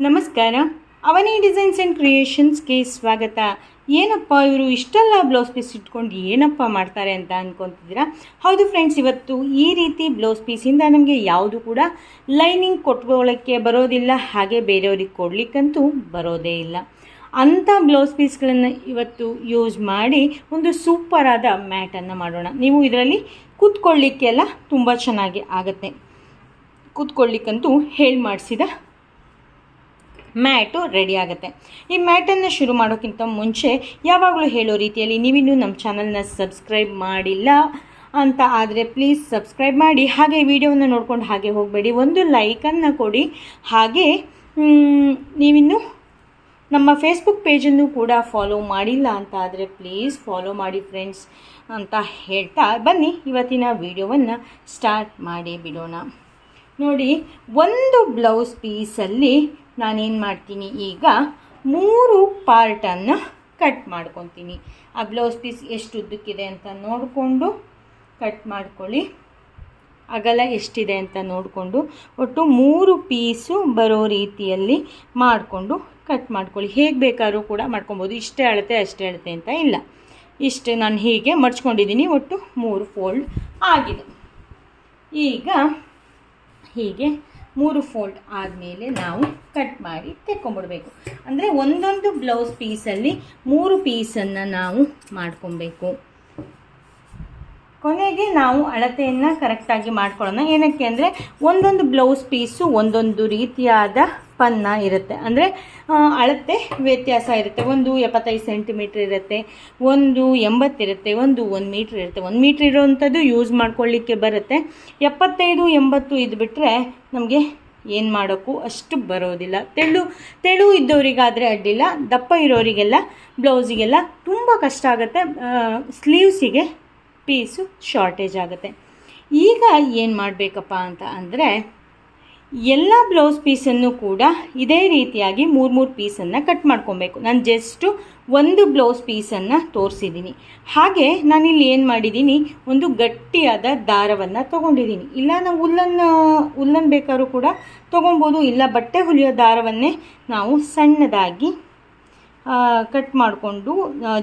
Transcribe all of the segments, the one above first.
ನಮಸ್ಕಾರ. ಅವನಿ designs and ಕ್ರಿಯೇಷನ್ಸ್ಗೆ ಸ್ವಾಗತ. ಏನಪ್ಪ ಇವರು ಇಷ್ಟೆಲ್ಲ ಬ್ಲೌಸ್ ಪೀಸ್ ಇಟ್ಕೊಂಡು ಏನಪ್ಪ ಮಾಡ್ತಾರೆ ಅಂತ ಅಂದ್ಕೊತಿದ್ದೀರಾ? ಹೌದು ಫ್ರೆಂಡ್ಸ್, ಇವತ್ತು ಈ ರೀತಿ ಬ್ಲೌಸ್ ಪೀಸಿಂದ ನಮಗೆ ಯಾವುದು ಕೂಡ ಲೈನಿಂಗ್ ಕೊಟ್ಕೊಳ್ಳೋಕ್ಕೆ ಬರೋದಿಲ್ಲ, ಹಾಗೆ ಬೇರೆಯವ್ರಿಗೆ ಕೊಡಲಿಕ್ಕಂತೂ ಬರೋದೇ ಇಲ್ಲ. ಅಂಥ ಬ್ಲೌಸ್ ಪೀಸ್ಗಳನ್ನು ಇವತ್ತು ಯೂಸ್ ಮಾಡಿ ಒಂದು ಸೂಪರಾದ ಮ್ಯಾಟನ್ನು ಮಾಡೋಣ. ನೀವು ಇದರಲ್ಲಿ ಕೂತ್ಕೊಳ್ಳಿಕ್ಕೆಲ್ಲ ತುಂಬ ಚೆನ್ನಾಗಿ ಆಗುತ್ತೆ. ಕೂತ್ಕೊಳ್ಳಿಕ್ಕಂತೂ ಹೇಳಿ ಮಾಡಿಸಿದ ಮ್ಯಾಟು ರೆಡಿ ಆಗುತ್ತೆ. ಈ ಮ್ಯಾಟನ್ನು ಶುರು ಮಾಡೋಕ್ಕಿಂತ ಮುಂಚೆ ಯಾವಾಗಲೂ ಹೇಳೋ ರೀತಿಯಲ್ಲಿ ನೀವಿನ್ನೂ ನಮ್ಮ ಚಾನಲ್ನ ಸಬ್ಸ್ಕ್ರೈಬ್ ಮಾಡಿಲ್ಲ ಅಂತ ಆದರೆ ಪ್ಲೀಸ್ ಸಬ್ಸ್ಕ್ರೈಬ್ ಮಾಡಿ, ಹಾಗೆ ವಿಡಿಯೋವನ್ನು ನೋಡ್ಕೊಂಡು ಹಾಗೆ ಹೋಗಬೇಡಿ, ಒಂದು ಲೈಕನ್ನು ಕೊಡಿ. ಹಾಗೆ ನೀವಿನ್ನೂ ನಮ್ಮ ಫೇಸ್ಬುಕ್ ಪೇಜನ್ನು ಕೂಡ ಫಾಲೋ ಮಾಡಿಲ್ಲ ಅಂತ ಆದರೆ ಪ್ಲೀಸ್ ಫಾಲೋ ಮಾಡಿ ಫ್ರೆಂಡ್ಸ್ ಅಂತ ಹೇಳ್ತಾ ಬನ್ನಿ ಇವತ್ತಿನ ವಿಡಿಯೋವನ್ನು ಸ್ಟಾರ್ಟ್ ಮಾಡಿ ಬಿಡೋಣ. ನೋಡಿ, ಒಂದು ಬ್ಲೌಸ್ ಪೀಸಲ್ಲಿ ನಾನೇನು ಮಾಡ್ತೀನಿ, ಈಗ 3 ಪಾರ್ಟನ್ನು ಕಟ್ ಮಾಡ್ಕೊತೀನಿ. ಆ ಬ್ಲೌಸ್ ಪೀಸ್ ಎಷ್ಟು ಉದ್ದಕ್ಕಿದೆ ಅಂತ ನೋಡಿಕೊಂಡು ಕಟ್ ಮಾಡ್ಕೊಳ್ಳಿ, ಅಗಲ ಎಷ್ಟಿದೆ ಅಂತ ನೋಡಿಕೊಂಡು ಒಟ್ಟು 3 ಪೀಸು ಬರೋ ರೀತಿಯಲ್ಲಿ ಮಾಡಿಕೊಂಡು ಕಟ್ ಮಾಡ್ಕೊಳ್ಳಿ. ಹೇಗೆ ಬೇಕಾದ್ರೂ ಕೂಡ ಮಾಡ್ಕೊಬೋದು, ಇಷ್ಟೇ ಅಳತೆ ಅಷ್ಟೇ ಅಳತೆ ಅಂತ ಇಲ್ಲ. ಇಷ್ಟೇ ನಾನು ಹೀಗೆ ಮಡ್ಚ್ಕೊಂಡಿದ್ದೀನಿ, ಒಟ್ಟು 3 ಫೋಲ್ಡ್ ಆಗಿದೆ. ಈಗ ಹೀಗೆ 3 ಫೋಲ್ಡ್ ಆದಮೇಲೆ ನಾವು ಕಟ್ ಮಾಡಿ ತೆಕ್ಕೊಂಬಿಡ್ಬೇಕು. ಅಂದರೆ ಒಂದೊಂದು ಬ್ಲೌಸ್ ಪೀಸಲ್ಲಿ 3 ಪೀಸನ್ನು ನಾವು ಮಾಡ್ಕೊಬೇಕು. ಕೊನೆಗೆ ನಾವು ಅಳತೆಯನ್ನು ಕರೆಕ್ಟಾಗಿ ಮಾಡ್ಕೊಳ್ಳೋಣ. ಏನಕ್ಕೆ ಅಂದರೆ ಒಂದೊಂದು ಬ್ಲೌಸ್ ಪೀಸು ಒಂದೊಂದು ರೀತಿಯಾದ ಪನ್ನ ಇರುತ್ತೆ, ಅಂದರೆ ಅಳತೆ ವ್ಯತ್ಯಾಸ ಇರುತ್ತೆ. ಒಂದು 75 ಸೆಂಟಿಮೀಟ್ರ್ ಇರುತ್ತೆ, ಒಂದು 80 ಇರುತ್ತೆ, ಒಂದು 1 ಮೀಟ್ರ್ ಇರುತ್ತೆ. 1 ಮೀಟ್ರ್ ಇರೋವಂಥದ್ದು ಯೂಸ್ ಮಾಡ್ಕೊಳ್ಳಿಕ್ಕೆ ಬರುತ್ತೆ. 75, 80 ಇದು ಬಿಟ್ಟರೆ ನಮಗೆ ಏನು ಮಾಡೋಕ್ಕೂ ಅಷ್ಟು ಬರೋದಿಲ್ಲ. ತೆಳು ಇದ್ದವರಿಗಾದರೆ ಅಡ್ಡಿಲ್ಲ, ದಪ್ಪ ಇರೋರಿಗೆಲ್ಲ ಬ್ಲೌಸಿಗೆಲ್ಲ ತುಂಬ ಕಷ್ಟ ಆಗುತ್ತೆ. ಸ್ಲೀವ್ಸಿಗೆ ಪೀಸು ಶಾರ್ಟೇಜ್ ಆಗುತ್ತೆ. ಈಗ ಏನು ಮಾಡಬೇಕಪ್ಪ ಅಂತ ಅಂದರೆ, ಎಲ್ಲ ಬ್ಲೌಸ್ ಪೀಸನ್ನು ಕೂಡ ಇದೇ ರೀತಿಯಾಗಿ 3 ಪೀಸನ್ನು ಕಟ್ ಮಾಡ್ಕೊಬೇಕು. ನಾನು ಜಸ್ಟು ಒಂದು ಬ್ಲೌಸ್ ಪೀಸನ್ನು ತೋರಿಸಿದ್ದೀನಿ. ಹಾಗೆ ನಾನಿಲ್ಲಿ ಏನು ಮಾಡಿದ್ದೀನಿ, ಒಂದು ಗಟ್ಟಿಯಾದ ದಾರವನ್ನು ತೊಗೊಂಡಿದ್ದೀನಿ. ಇಲ್ಲ ನಾವು ಉಲ್ಲನ್ ಬೇಕಾದ್ರೂ ಕೂಡ ತೊಗೊಬೋದು, ಇಲ್ಲ ಬಟ್ಟೆ ಹೊಲಿಯೋ ದಾರವನ್ನೇ ನಾವು ಸಣ್ಣದಾಗಿ ಕಟ್ ಮಾಡಿಕೊಂಡು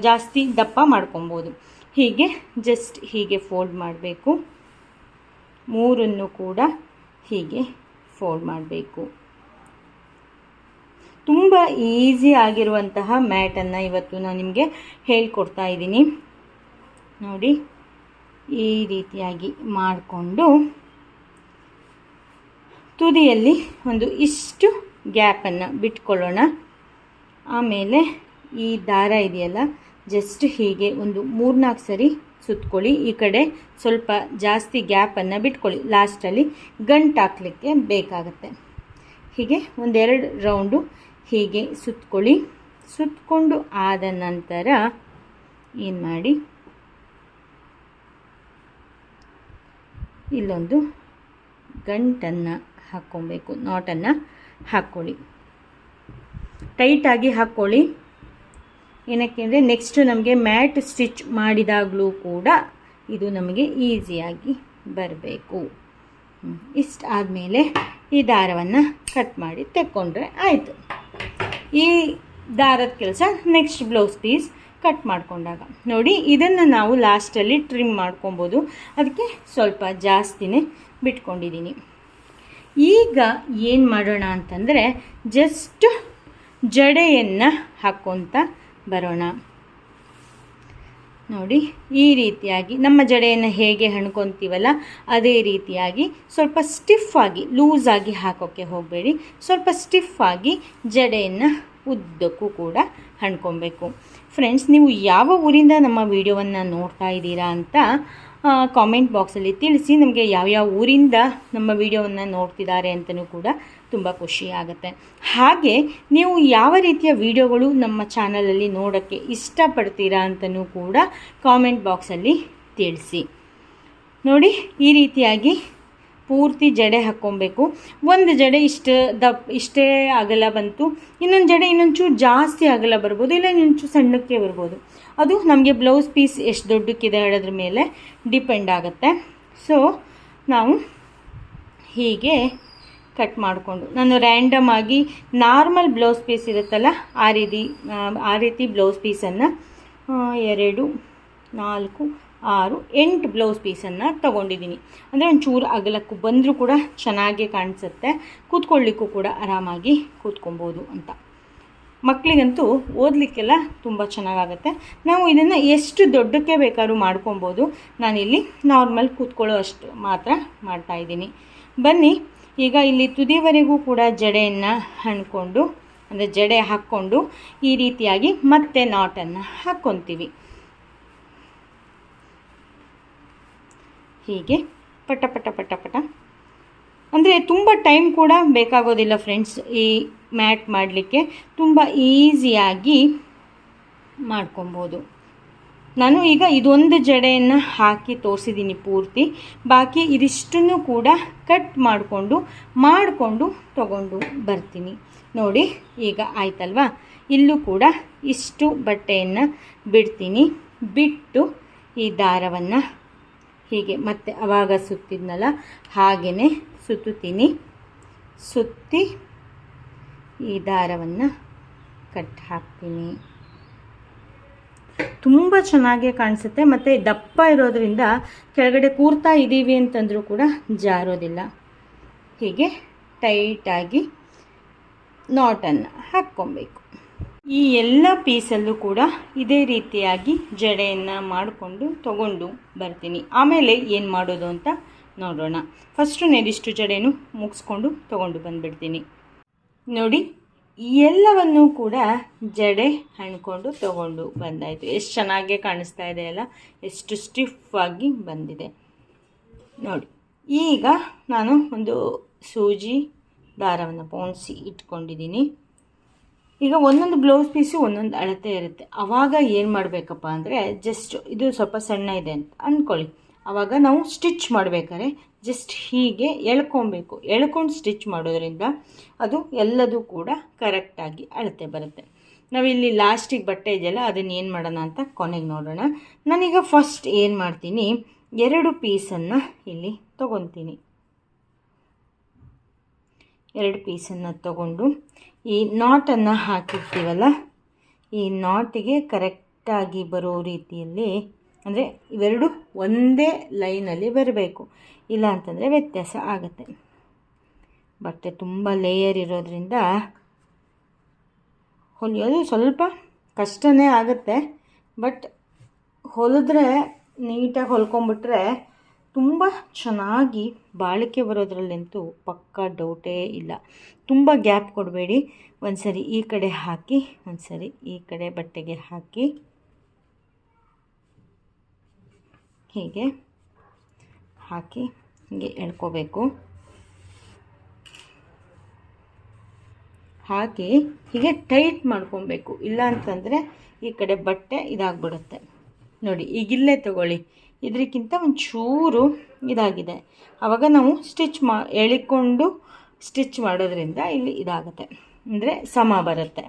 ಜಾಸ್ತಿ ದಪ್ಪ ಮಾಡ್ಕೊಬೋದು. ಹೀಗೆ ಜಸ್ಟ್ ಹೀಗೆ ಫೋಲ್ಡ್ ಮಾಡಬೇಕು, 3 ಕೂಡ ಹೀಗೆ ಫೋಲ್ಡ್ ಮಾಡಬೇಕು. ತುಂಬ ಈಸಿ ಆಗಿರುವಂತಹ ಮ್ಯಾಟನ್ನು ಇವತ್ತು ನಾನು ನಿಮಗೆ ಹೇಳ್ಕೊಡ್ತಾ ಇದ್ದೀನಿ. ನೋಡಿ, ಈ ರೀತಿಯಾಗಿ ಮಾಡಿಕೊಂಡು ತುದಿಯಲ್ಲಿ ಒಂದು ಇಷ್ಟು ಗ್ಯಾಪನ್ನು ಬಿಟ್ಕೊಳ್ಳೋಣ. ಆಮೇಲೆ ಈ ದಾರ ಇದೆಯಲ್ಲ, ಜಸ್ಟ್ ಹೀಗೆ ಒಂದು 3-4 ಸರಿ ಸುತ್ಕೊಳ್ಳಿ. ಈ ಕಡೆ ಸ್ವಲ್ಪ ಜಾಸ್ತಿ ಗ್ಯಾಪನ್ನು ಬಿಟ್ಕೊಳ್ಳಿ, ಲಾಸ್ಟಲ್ಲಿ ಗಂಟು ಹಾಕಲಿಕ್ಕೆ ಬೇಕಾಗುತ್ತೆ. ಹೀಗೆ 1-2 ರೌಂಡು ಹೀಗೆ ಸುತ್ಕೊಳ್ಳಿ. ಸುತ್ಕೊಂಡು ಆದ ನಂತರ ಏನು ಮಾಡಿ, ಇಲ್ಲೊಂದು ಗಂಟನ್ನು ಹಾಕ್ಕೊಬೇಕು, ನಾಟನ್ನು ಹಾಕ್ಕೊಳ್ಳಿ, ಟೈಟಾಗಿ ಹಾಕ್ಕೊಳ್ಳಿ. ಏನಕ್ಕೆ ಅಂದರೆ ನೆಕ್ಸ್ಟ್ ನಮಗೆ ಮ್ಯಾಟ್ ಸ್ಟಿಚ್ ಮಾಡಿದಾಗಲೂ ಕೂಡ ಇದು ನಮಗೆ ಈಸಿಯಾಗಿ ಬರಬೇಕು. ಇಷ್ಟು ಆದಮೇಲೆ ಈ ದಾರವನ್ನು ಕಟ್ ಮಾಡಿ ತೆಕ್ಕೊಂಡ್ರೆ ಆಯಿತು. ಈ ದಾರದ ಕೆಲಸ ನೆಕ್ಸ್ಟ್ ಬ್ಲೌಸ್ ಪೀಸ್ ಕಟ್ ಮಾಡಿಕೊಂಡಾಗ. ನೋಡಿ, ಇದನ್ನು ನಾವು ಲಾಸ್ಟಲ್ಲಿ ಟ್ರಿಮ್ ಮಾಡ್ಕೊಬೋದು, ಅದಕ್ಕೆ ಸ್ವಲ್ಪ ಜಾಸ್ತಿನೇ ಬಿಟ್ಕೊಂಡಿದ್ದೀನಿ. ಈಗ ಏನು ಮಾಡೋಣ ಅಂತಂದರೆ, ಜಸ್ಟ್ ಜಡೆಯನ್ನು ಹಾಕ್ಕೊತ ಬರೋಣ. ನೋಡಿ, ಈ ರೀತಿಯಾಗಿ ನಮ್ಮ ಜಡೆಯನ್ನು ಹೇಗೆ ಹಣ್ಕೊತೀವಲ್ಲ ಅದೇ ರೀತಿಯಾಗಿ ಸ್ವಲ್ಪ ಸ್ಟಿಫಾಗಿ, ಲೂಸಾಗಿ ಹಾಕೋಕ್ಕೆ ಹೋಗಬೇಡಿ. ಸ್ವಲ್ಪ ಸ್ಟಿಫಾಗಿ ಜಡೆಯನ್ನು ಉದ್ದಕ್ಕೂ ಕೂಡ ಹಣ್ಕೊಬೇಕು. ಫ್ರೆಂಡ್ಸ್, ನೀವು ಯಾವ ಊರಿಂದ ನಮ್ಮ ವಿಡಿಯೋವನ್ನು ನೋಡ್ತಾ ಇದ್ದೀರಾ ಅಂತ ಕಾಮೆಂಟ್ ಬಾಕ್ಸಲ್ಲಿ ತಿಳಿಸಿ. ನಮಗೆ ಯಾವ್ಯಾವ ಊರಿಂದ ನಮ್ಮ ವಿಡಿಯೋವನ್ನು ನೋಡ್ತಿದ್ದಾರೆ ಅಂತಲೂ ಕೂಡ ತುಂಬ ಖುಷಿ ಆಗುತ್ತೆ. ಹಾಗೆ ನೀವು ಯಾವ ರೀತಿಯ ವಿಡಿಯೋಗಳು ನಮ್ಮ ಚಾನಲಲ್ಲಿ ನೋಡೋಕ್ಕೆ ಇಷ್ಟಪಡ್ತೀರಾ ಅಂತಲೂ ಕೂಡ ಕಾಮೆಂಟ್ ಬಾಕ್ಸಲ್ಲಿ ತಿಳಿಸಿ. ನೋಡಿ, ಈ ರೀತಿಯಾಗಿ ಪೂರ್ತಿ ಜಡೆ ಹಾಕ್ಕೊಬೇಕು. ಒಂದು ಜಡೆ ಇಷ್ಟೇ ಅಗಲ ಬಂತು, ಇನ್ನೊಂದು ಜಡೆ ಇನ್ನೊಂಚೂರು ಜಾಸ್ತಿ ಅಗಲ ಬರ್ಬೋದು, ಇಲ್ಲ ಇನ್ನೊಂಚೂರು ಸಣ್ಣಕ್ಕೆ ಬರ್ಬೋದು. ಅದು ನಮಗೆ ಬ್ಲೌಸ್ ಪೀಸ್ ಎಷ್ಟು ದೊಡ್ಡಕ್ಕಿದೆ ಹೇಳೋದ್ರ ಮೇಲೆ ಡಿಪೆಂಡ್ ಆಗುತ್ತೆ. ಸೊ ನಾವು ಹೀಗೆ ಕಟ್ ಮಾಡಿಕೊಂಡು ನಾನು ರ್ಯಾಂಡಮ್ ಆಗಿ ನಾರ್ಮಲ್ ಬ್ಲೌಸ್ ಪೀಸ್ ಇರುತ್ತಲ್ಲ ಆ ರೀತಿ ಬ್ಲೌಸ್ ಪೀಸನ್ನು 2 4 6 8 ಬ್ಲೌಸ್ ಪೀಸನ್ನು ತೊಗೊಂಡಿದ್ದೀನಿ. ಅಂದರೆ ಒಂಚೂರು ಅಗಲಕ್ಕೂ ಬಂದರೂ ಕೂಡ ಚೆನ್ನಾಗೇ ಕಾಣಿಸುತ್ತೆ, ಕೂತ್ಕೊಳ್ಳಿಕ್ಕೂ ಕೂಡ ಆರಾಮಾಗಿ ಕೂತ್ಕೊಬೋದು ಅಂತ. ಮಕ್ಕಳಿಗಂತೂ ಓದಲಿಕ್ಕೆಲ್ಲ ತುಂಬ ಚೆನ್ನಾಗಾಗುತ್ತೆ. ನಾವು ಇದನ್ನು ಎಷ್ಟು ದೊಡ್ಡಕ್ಕೆ ಬೇಕಾದ್ರೂ ಮಾಡ್ಕೊಬೋದು. ನಾನಿಲ್ಲಿ ನಾರ್ಮಲ್ ಕೂತ್ಕೊಳ್ಳೋ ಅಷ್ಟು ಮಾತ್ರ ಮಾಡ್ತಾಯಿದ್ದೀನಿ. ಬನ್ನಿ ಈಗ ಇಲ್ಲಿ ತುದಿವರೆಗೂ ಕೂಡ ಜಡೆಯನ್ನು ಹಣ್ಕೊಂಡು, ಅಂದರೆ ಜಡೆ ಹಾಕ್ಕೊಂಡು ಈ ರೀತಿಯಾಗಿ ಮತ್ತೆ ನಾಟನ್ನು ಹಾಕ್ಕೊತೀವಿ. ಹೀಗೆ ಪಟ ಪಟ ಪಟ ಪಟ, ಅಂದರೆ ತುಂಬ ಟೈಮ್ ಕೂಡ ಬೇಕಾಗೋದಿಲ್ಲ ಫ್ರೆಂಡ್ಸ್. ಈ ಮ್ಯಾಟ್ ಮಾಡಲಿಕ್ಕೆ ತುಂಬ ಈಸಿಯಾಗಿ ಮಾಡ್ಕೊಬೋದು. ನಾನು ಈಗ ಇದೊಂದು ಜಡೆಯನ್ನು ಹಾಕಿ ತೋರಿಸಿದ್ದೀನಿ ಪೂರ್ತಿ. ಬಾಕಿ ಇದಿಷ್ಟನ್ನು ಕೂಡ ಕಟ್ ಮಾಡಿಕೊಂಡು ತಗೊಂಡು ಬರ್ತೀನಿ. ನೋಡಿ ಈಗ ಆಯ್ತಲ್ವಾ. ಇಲ್ಲೂ ಕೂಡ ಇಷ್ಟು ಬಟ್ಟೆಯನ್ನು ಬಿಡ್ತೀನಿ. ಬಿಟ್ಟು ಈ ದಾರವನ್ನು ಹೀಗೆ ಮತ್ತೆ ಆವಾಗ ಸುತ್ತಿದ್ನಲ್ಲ ಹಾಗೆಯೇ ಸುತ್ತುತ್ತೀನಿ. ಸುತ್ತಿ ಈ ದಾರವನ್ನು ಕಟ್ ಹಾಕ್ತೀನಿ. ತುಂಬ ಚೆನ್ನಾಗೇ ಕಾಣಿಸುತ್ತೆ. ಮತ್ತು ದಪ್ಪ ಇರೋದ್ರಿಂದ ಕೆಳಗಡೆ ಕೂರ್ತಾ ಇದ್ದೀವಿ ಅಂತಂದರೂ ಕೂಡ ಜಾರೋದಿಲ್ಲ. ಹೀಗೆ ಟೈಟಾಗಿ ನಾಟನ್ನು ಹಾಕ್ಕೊಬೇಕು. ಈ ಎಲ್ಲ ಪೀಸಲ್ಲೂ ಕೂಡ ಇದೇ ರೀತಿಯಾಗಿ ಜಡೆಯನ್ನು ಮಾಡಿಕೊಂಡು ತಗೊಂಡು ಬರ್ತೀನಿ. ಆಮೇಲೆ ಏನು ಮಾಡೋದು ಅಂತ ನೋಡೋಣ. ಫಸ್ಟು ನೆದಿಷ್ಟು ಜಡೆನೂ ಮುಗಿಸ್ಕೊಂಡು ತೊಗೊಂಡು ಬಂದುಬಿಡ್ತೀನಿ. ನೋಡಿ ಎಲ್ಲವನ್ನೂ ಕೂಡ ಜಡೆ ಹಣ್ಕೊಂಡು ತೊಗೊಂಡು ಬಂದಾಯಿತು. ಎಷ್ಟು ಚೆನ್ನಾಗೇ ಕಾಣಿಸ್ತಾ ಇದೆ ಅಲ್ಲ, ಎಷ್ಟು ಸ್ಟಿಫಾಗಿ ಬಂದಿದೆ ನೋಡಿ. ಈಗ ನಾನು ಒಂದು ಸೂಜಿ ದಾರವನ್ನು ಪೋಣಿಸಿ ಇಟ್ಕೊಂಡಿದ್ದೀನಿ. ಈಗ ಒಂದೊಂದು ಬ್ಲೌಸ್ ಪೀಸು ಒಂದೊಂದು ಅಳತೆ ಇರುತ್ತೆ. ಆವಾಗ ಏನು ಮಾಡಬೇಕಪ್ಪ ಅಂದರೆ, ಜಸ್ಟ್ ಇದು ಸ್ವಲ್ಪ ಸಣ್ಣ ಇದೆ ಅಂತ ಅಂದ್ಕೊಳ್ಳಿ. ಆವಾಗ ನಾವು ಸ್ಟಿಚ್ ಮಾಡಬೇಕಾದ್ರೆ ಜಸ್ಟ್ ಹೀಗೆ ಎಳ್ಕೊಬೇಕು. ಎಳ್ಕೊಂಡು ಸ್ಟಿಚ್ ಮಾಡೋದ್ರಿಂದ ಅದು ಎಲ್ಲದೂ ಕೂಡ ಕರೆಕ್ಟಾಗಿ ಅಳತೆ ಬರುತ್ತೆ. ನಾವಿಲ್ಲಿ ಲಾಸ್ಟಿಗೆ ಬಟ್ಟೆ ಇದೆಯಲ್ಲ, ಅದನ್ನು ಏನು ಮಾಡೋಣ ಅಂತ ಕೊನೆಗೆ ನೋಡೋಣ. ನಾನೀಗ ಫಸ್ಟ್ ಏನು ಮಾಡ್ತೀನಿ, 2 ಪೀಸನ್ನು ಇಲ್ಲಿ ತೊಗೊತೀನಿ. 2 ಪೀಸನ್ನು ತೊಗೊಂಡು ಈ ನಾಟನ್ನು ಹಾಕಿರ್ತೀವಲ್ಲ, ಈ ನಾಟಿಗೆ ಕರೆಕ್ಟಾಗಿ ಬರೋ ರೀತಿಯಲ್ಲಿ, ಅಂದರೆ ಇವೆರಡು ಒಂದೇ ಲೈನಲ್ಲಿ ಬರಬೇಕು. ಇಲ್ಲ ಅಂತಂದರೆ ವ್ಯತ್ಯಾಸ ಆಗುತ್ತೆ. ಬಟ್ಟೆ ತುಂಬ ಲೇಯರ್ ಇರೋದ್ರಿಂದ ಹೊಲಿಯೋದು ಸ್ವಲ್ಪ ಕಷ್ಟನೇ ಆಗುತ್ತೆ. ಬಟ್ ಹೊಲಿದ್ರೆ ನೀಟಾಗಿ ಹೊಲ್ಕೊಂಬಿಟ್ರೆ ತುಂಬ ಚೆನ್ನಾಗಿ ಬಾಳಿಕೆ ಬರೋದ್ರಲ್ಲಂತೂ ಪಕ್ಕಾ ಡೌಟೇ ಇಲ್ಲ. ತುಂಬ ಗ್ಯಾಪ್ ಕೊಡಬೇಡಿ. ಒಂದು ಸರಿ ಈ ಕಡೆ ಹಾಕಿ, ಒಂದು ಸರಿ ಈ ಕಡೆ ಬಟ್ಟೆಗೆ ಹಾಕಿ, ಹೀಗೆ ಹಾಕಿ ಹೀಗೆ ಎಳ್ಕೋಬೇಕು. ಹಾಕಿ ಹೀಗೆ ಟೈಟ್ ಮಾಡ್ಕೊಬೇಕು. ಇಲ್ಲ ಅಂತಂದರೆ ಈ ಕಡೆ ಬಟ್ಟೆ ಇದಾಗ್ಬಿಡುತ್ತೆ. ನೋಡಿ ಈಗಿಲ್ಲೇ ತಗೊಳ್ಳಿ, ಇದಕ್ಕಿಂತ ಒಂಚೂರು ಇದಾಗಿದೆ. ಆವಾಗ ನಾವು ಎಳಿಕೊಂಡು ಸ್ಟಿಚ್ ಮಾಡೋದ್ರಿಂದ ಇಲ್ಲಿ ಇದಾಗುತ್ತೆ, ಅಂದರೆ ಸಮ ಬರುತ್ತೆ.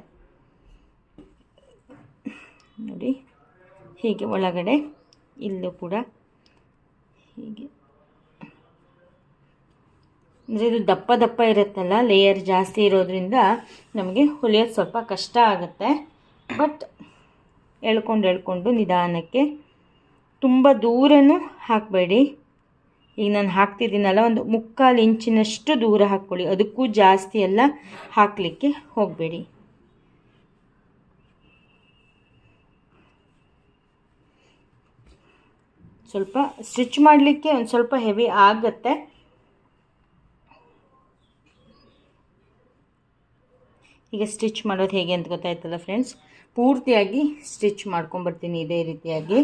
ನೋಡಿ ಹೀಗೆ ಒಳಗಡೆ ಇಲ್ಲೂ ಕೂಡ ಹೀಗೆ, ಅಂದರೆ ಇದು ದಪ್ಪ ದಪ್ಪ ಇರುತ್ತಲ್ಲ, ಲೇಯರ್ ಜಾಸ್ತಿ ಇರೋದ್ರಿಂದ ನಮಗೆ ಹೊಲಿಯೋದು ಸ್ವಲ್ಪ ಕಷ್ಟ ಆಗುತ್ತೆ. ಬಟ್ ಎಳ್ಕೊಂಡು ನಿಧಾನಕ್ಕೆ, ತುಂಬ ದೂರನೂ ಹಾಕಬೇಡಿ. ಈಗ ನಾನು ಹಾಕ್ತಿದ್ದೀನಲ್ಲ, ಒಂದು 3/4 ಇಂಚಿನಷ್ಟು ದೂರ ಹಾಕ್ಕೊಳ್ಳಿ. ಅದಕ್ಕೂ ಜಾಸ್ತಿ ಎಲ್ಲ ಹಾಕಲಿಕ್ಕೆ ಹೋಗಬೇಡಿ. ಸ್ವಲ್ಪ ಸ್ಟಿಚ್ ಮಾಡಲಿಕ್ಕೆ ಒಂದು ಸ್ವಲ್ಪ ಹೆವಿ ಆಗುತ್ತೆ. ಈಗ ಸ್ಟಿಚ್ ಮಾಡೋದು ಹೇಗೆ ಅಂತ ಗೊತ್ತಾಯ್ತಲ್ಲ ಫ್ರೆಂಡ್ಸ್. ಪೂರ್ತಿಯಾಗಿ ಸ್ಟಿಚ್ ಮಾಡ್ಕೊಂಬರ್ತೀನಿ ಇದೇ ರೀತಿಯಾಗಿ.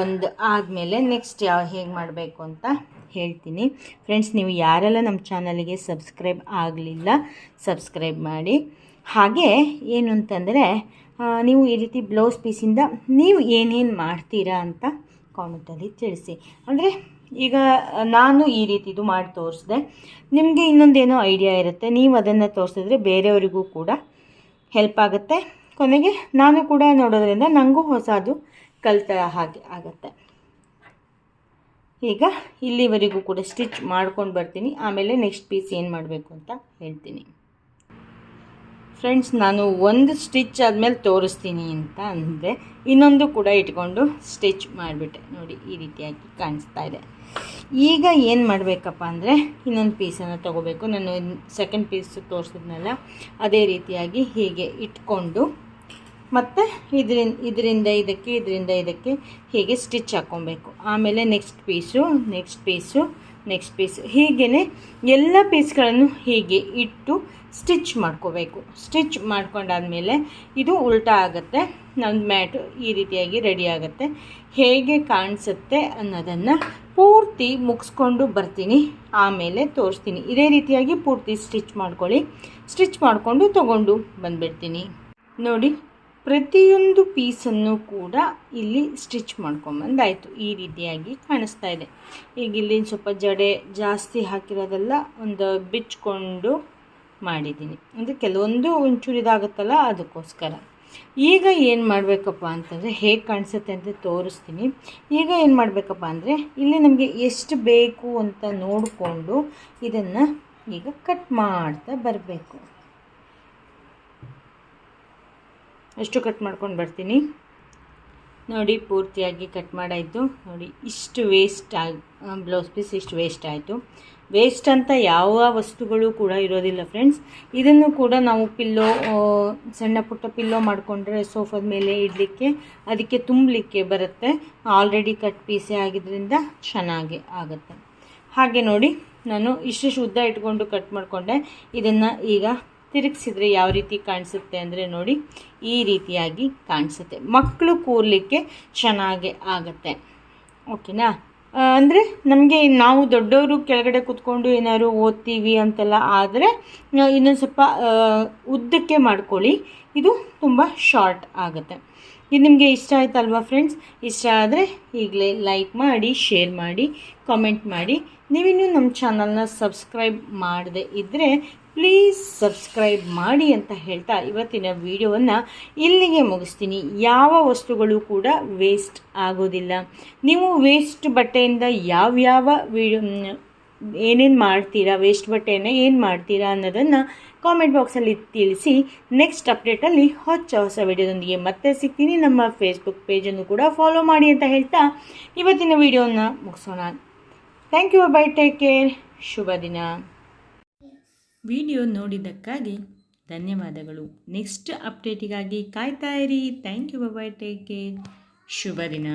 ಒಂದು ಆದಮೇಲೆ ನೆಕ್ಸ್ಟ್ ಹೇಗೆ ಮಾಡಬೇಕು ಅಂತ ಹೇಳ್ತೀನಿ. ಫ್ರೆಂಡ್ಸ್, ನೀವು ಯಾರೆಲ್ಲ ನಮ್ಮ ಚಾನಲ್ಗೆ ಸಬ್ಸ್ಕ್ರೈಬ್ ಆಗಲಿಲ್ಲ ಸಬ್ಸ್ಕ್ರೈಬ್ ಮಾಡಿ. ಹಾಗೆ ಏನು ಅಂತಂದರೆ, ನೀವು ಈ ರೀತಿ ಬ್ಲೌಸ್ ಪೀಸಿಂದ ನೀವು ಏನೇನು ಮಾಡ್ತೀರಾ ಅಂತ ಕಾಮೆಂಟಲ್ಲಿ ತಿಳಿಸಿ. ಅಂದರೆ ಈಗ ನಾನು ಈ ರೀತಿದು ಮಾಡಿ ತೋರಿಸಿದೆ, ನಿಮಗೆ ಇನ್ನೊಂದೇನೋ ಐಡಿಯಾ ಇರುತ್ತೆ, ನೀವು ಅದನ್ನು ತೋರಿಸಿದ್ರೆ ಬೇರೆಯವರಿಗೂ ಕೂಡ ಹೆಲ್ಪ್ ಆಗುತ್ತೆ. ಕೊನೆಗೆ ನಾನು ಕೂಡ ನೋಡೋದ್ರಿಂದ ನನಗೂ ಹೊಸದು ಕಲಿತ ಹಾಗೆ ಆಗುತ್ತೆ. ಈಗ ಇಲ್ಲಿವರೆಗೂ ಕೂಡ ಸ್ಟಿಚ್ ಮಾಡ್ಕೊಂಡು ಬರ್ತೀನಿ. ಆಮೇಲೆ ನೆಕ್ಸ್ಟ್ ಪೀಸ್ ಏನು ಮಾಡಬೇಕು ಅಂತ ಹೇಳ್ತೀನಿ. ಫ್ರೆಂಡ್ಸ್, ನಾನು ಒಂದು ಸ್ಟಿಚ್ ಆದಮೇಲೆ ತೋರಿಸ್ತೀನಿ ಅಂತ ಅಂದರೆ ಇನ್ನೊಂದು ಕೂಡ ಇಟ್ಕೊಂಡು ಸ್ಟಿಚ್ ಮಾಡಿಬಿಟ್ಟೆ. ನೋಡಿ, ಈ ರೀತಿಯಾಗಿ ಕಾಣಿಸ್ತಾ ಇದೆ. ಈಗ ಏನು ಮಾಡಬೇಕಪ್ಪ ಅಂದರೆ ಇನ್ನೊಂದು ಪೀಸನ್ನು ತೊಗೋಬೇಕು. ನಾನು ಸೆಕೆಂಡ್ ಪೀಸು ತೋರಿಸಿದ್ನಲ್ಲ, ಅದೇ ರೀತಿಯಾಗಿ ಹೀಗೆ ಇಟ್ಕೊಂಡು ಮತ್ತು ಇದರಿಂದ ಇದಕ್ಕೆ ಹೀಗೆ ಸ್ಟಿಚ್ ಹಾಕ್ಕೊಬೇಕು. ಆಮೇಲೆ ನೆಕ್ಸ್ಟ್ ಪೀಸು ಹೀಗೇ ಎಲ್ಲ ಪೀಸ್ಗಳನ್ನು ಹೀಗೆ ಇಟ್ಟು ಸ್ಟಿಚ್ ಮಾಡ್ಕೋಬೇಕು. ಸ್ಟಿಚ್ ಮಾಡ್ಕೊಂಡಾದಮೇಲೆ ಇದು ಉಲ್ಟಾ ಆಗುತ್ತೆ, ನನ್ನ ಮ್ಯಾಟು ಈ ರೀತಿಯಾಗಿ ರೆಡಿ ಆಗುತ್ತೆ. ಹೇಗೆ ಕಾಣಿಸುತ್ತೆ ಅನ್ನೋದನ್ನು ಪೂರ್ತಿ ಮುಗಿಸ್ಕೊಂಡು ಬರ್ತೀನಿ, ಆಮೇಲೆ ತೋರಿಸ್ತೀನಿ. ಇದೇ ರೀತಿಯಾಗಿ ಪೂರ್ತಿ ಸ್ಟಿಚ್ ಮಾಡ್ಕೊಳ್ಳಿ. ಸ್ಟಿಚ್ ಮಾಡಿಕೊಂಡು ತೊಗೊಂಡು ಬಂದುಬಿಡ್ತೀನಿ. ನೋಡಿ, ಪ್ರತಿಯೊಂದು ಪೀಸನ್ನು ಕೂಡ ಇಲ್ಲಿ ಸ್ಟಿಚ್ ಮಾಡ್ಕೊಂಬಂದಾಯಿತು. ಈ ರೀತಿಯಾಗಿ ಕಾಣಿಸ್ತಾ ಇದೆ. ಈಗ ಇಲ್ಲಿ ಸ್ವಲ್ಪ ಜಡೆ ಜಾಸ್ತಿ ಹಾಕಿರೋದೆಲ್ಲ ಒಂದು ಬಿಚ್ಕೊಂಡು ಮಾಡಿದ್ದೀನಿ, ಅಂದರೆ ಕೆಲವೊಂದು ಒಂಚೂರು ಇದಾಗುತ್ತಲ್ಲ ಅದಕ್ಕೋಸ್ಕರ. ಈಗ ಏನು ಮಾಡಬೇಕಪ್ಪ ಅಂತಂದರೆ ಹೇಗೆ ಕಾಣಿಸುತ್ತೆ ಅಂತ ತೋರಿಸ್ತೀನಿ. ಈಗ ಏನು ಮಾಡಬೇಕಪ್ಪ ಅಂದರೆ ಇಲ್ಲಿ ನಮಗೆ ಎಷ್ಟು ಬೇಕು ಅಂತ ನೋಡಿಕೊಂಡು ಇದನ್ನು ಈಗ ಕಟ್ ಮಾಡ್ತಾ ಬರಬೇಕು. ಅಷ್ಟು ಕಟ್ ಮಾಡ್ಕೊಂಡು ಬರ್ತೀನಿ. ನೋಡಿ, ಪೂರ್ತಿಯಾಗಿ ಕಟ್ ಮಾಡಾಯಿತು. ನೋಡಿ, ಇಷ್ಟು ಬ್ಲೌಸ್ ಪೀಸ್ ಇಷ್ಟು ವೇಸ್ಟ್ ಆಯಿತು. ವೇಸ್ಟ್ ಅಂತ ಯಾವ ವಸ್ತುಗಳು ಕೂಡ ಇರೋದಿಲ್ಲ ಫ್ರೆಂಡ್ಸ್. ಇದನ್ನು ಕೂಡ ನಾವು ಸಣ್ಣ ಪುಟ್ಟ ಪಿಲ್ಲೋ ಮಾಡಿಕೊಂಡ್ರೆ ಸೋಫಾದ ಮೇಲೆ ಇಡಲಿಕ್ಕೆ, ಅದಕ್ಕೆ ತುಂಬಲಿಕ್ಕೆ ಬರುತ್ತೆ. ಆಲ್ರೆಡಿ ಕಟ್ ಪೀಸೇ ಆಗಿದ್ದರಿಂದ ಚೆನ್ನಾಗಿ ಆಗುತ್ತೆ. ಹಾಗೆ ನೋಡಿ, ನಾನು ಇಷ್ಟು ಉದ್ದ ಇಟ್ಕೊಂಡು ಕಟ್ ಮಾಡಿಕೊಂಡೆ. ಇದನ್ನು ಈಗ ತಿರುಗಿಸಿದ್ರೆ ಯಾವ ರೀತಿ ಕಾಣಿಸುತ್ತೆ ಅಂದರೆ ನೋಡಿ, ಈ ರೀತಿಯಾಗಿ ಕಾಣಿಸುತ್ತೆ. ಮಕ್ಕಳು ಕೂರಲಿಕ್ಕೆ ಚೆನ್ನಾಗೇ ಆಗುತ್ತೆ. ಓಕೆನಾ? ಅಂದರೆ ನಮಗೆ ನಾವು ದೊಡ್ಡವರು ಕೆಳಗಡೆ ಕೂತ್ಕೊಂಡು ಏನಾದ್ರು ಓದ್ತೀವಿ ಅಂತೆಲ್ಲ ಆದರೆ ಇನ್ನೊಂದು ಸ್ವಲ್ಪ ಉದ್ದಕ್ಕೆ ಮಾಡ್ಕೊಳ್ಳಿ. ಇದು ತುಂಬ ಶಾರ್ಟ್ ಆಗುತ್ತೆ. ಇದು ನಿಮಗೆ ಇಷ್ಟ ಆಯ್ತಲ್ವಾ ಫ್ರೆಂಡ್ಸ್? ಇಷ್ಟ ಆದರೆ ಈಗಲೇ ಲೈಕ್ ಮಾಡಿ, ಶೇರ್ ಮಾಡಿ, ಕಾಮೆಂಟ್ ಮಾಡಿ. ನೀವಿನ್ನೂ ನಮ್ಮ ಚಾನಲ್ನ ಸಬ್ಸ್ಕ್ರೈಬ್ ಮಾಡದೇ ಇದ್ದರೆ ಪ್ಲೀಸ್ ಸಬ್ಸ್ಕ್ರೈಬ್ ಮಾಡಿ ಅಂತ ಹೇಳ್ತಾ ಇವತ್ತಿನ ವಿಡಿಯೋವನ್ನು ಇಲ್ಲಿಗೆ ಮುಗಿಸ್ತೀನಿ. ಯಾವ ವಸ್ತುಗಳು ಕೂಡ ವೇಸ್ಟ್ ಆಗೋದಿಲ್ಲ. ನೀವು ವೇಸ್ಟ್ ಬಟ್ಟೆಯಿಂದ ಯಾವ್ಯಾವ ಏನೇನು ಮಾಡ್ತೀರಾ, ವೇಸ್ಟ್ ಬಟ್ಟೆಯನ್ನು ಏನು ಮಾಡ್ತೀರಾ ಅನ್ನೋದನ್ನು ಕಾಮೆಂಟ್ ಬಾಕ್ಸಲ್ಲಿ ತಿಳಿಸಿ. ನೆಕ್ಸ್ಟ್ ಅಪ್ಡೇಟಲ್ಲಿ ಹೊಸ ವಿಡಿಯೋದೊಂದಿಗೆ ಮತ್ತೆ ಸಿಗ್ತೀನಿ. ನಮ್ಮ ಫೇಸ್ಬುಕ್ ಪೇಜನ್ನು ಕೂಡ ಫಾಲೋ ಮಾಡಿ ಅಂತ ಹೇಳ್ತಾ ಇವತ್ತಿನ ವಿಡಿಯೋನ ಮುಗಿಸೋಣ. Thank you. Bye, take care. ಶುಭ ದಿನ. ವಿಡಿಯೋ ನೋಡಿದ್ದಕ್ಕಾಗಿ ಧನ್ಯವಾದಗಳು. ನೆಕ್ಸ್ಟ್ ಅಪ್ಡೇಟಿಗಾಗಿ ಕಾಯ್ತಾ ಇರಿ. Thank you. Bye, take care. ಶುಭ ದಿನ.